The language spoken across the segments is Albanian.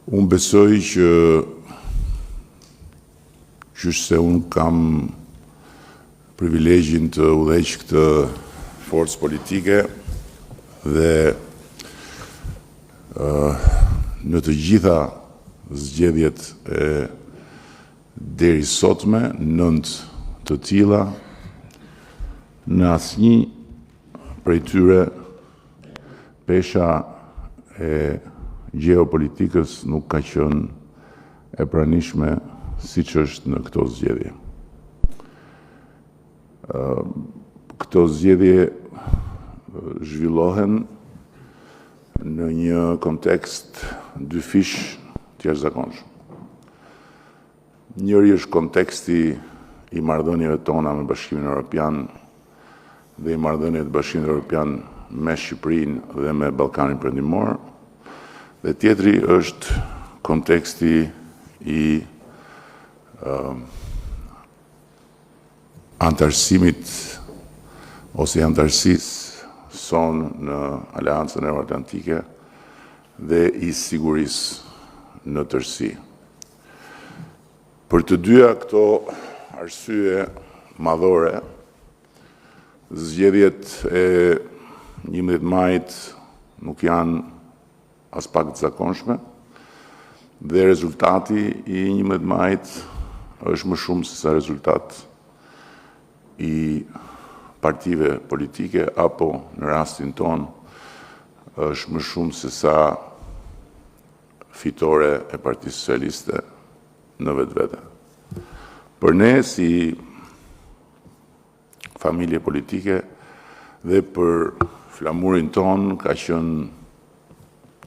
Unë besoj që qysh se unë kam privilegjin të udhëheq këtë forcë politike dhe në të gjitha zgjedhjet e deri sotme, 9 të tilla, në asnjë prej tyre pesha e gjeopolitikës nuk ka qenë e pranishme siç është në këto zgjedhje. Këto zgjedhje zhvillohen në një kontekst dyfish të jashtëzakonshëm. Njëri është konteksti i marrëdhënieve tona me Bashkimin Evropian dhe i marrëdhënieve të Bashkimit Evropian me Shqipërinë dhe me Ballkanin Perëndimor, dhe tjetri është konteksti i antarësimit ose antarësisë son në Aleancën Euro-Atlantike dhe i sigurisë në tërësi. Për të dyja këto arsye madhore, zgjedhjet e 11 majit nuk janë as pak të zakonshme dhe rezultati i 11 majit është më shumë se sa rezultat i partive politike, apo në rastin ton është më shumë se sa fitore e Partisë Socialiste në vetvete. Për ne si familje politike dhe për flamurin ton ka qenë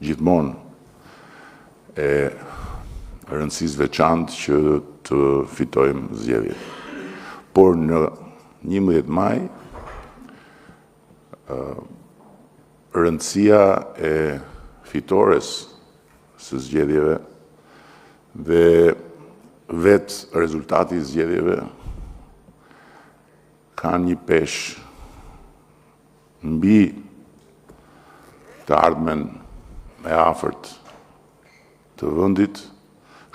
gjithmonë e rëndësisë veçantë që të fitojmë zgjedhjet. Por në 11 maj, rëndësia e fitores së zgjedhjeve dhe vetë rezultati i zgjedhjeve ka një peshë mbi të ardhmen e afërt të vendit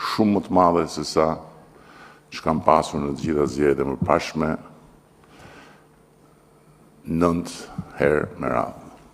shumë më të madhe se sa që kam pasur në të gjitha zgjedhjet e mëparshme 9 herë me radhë.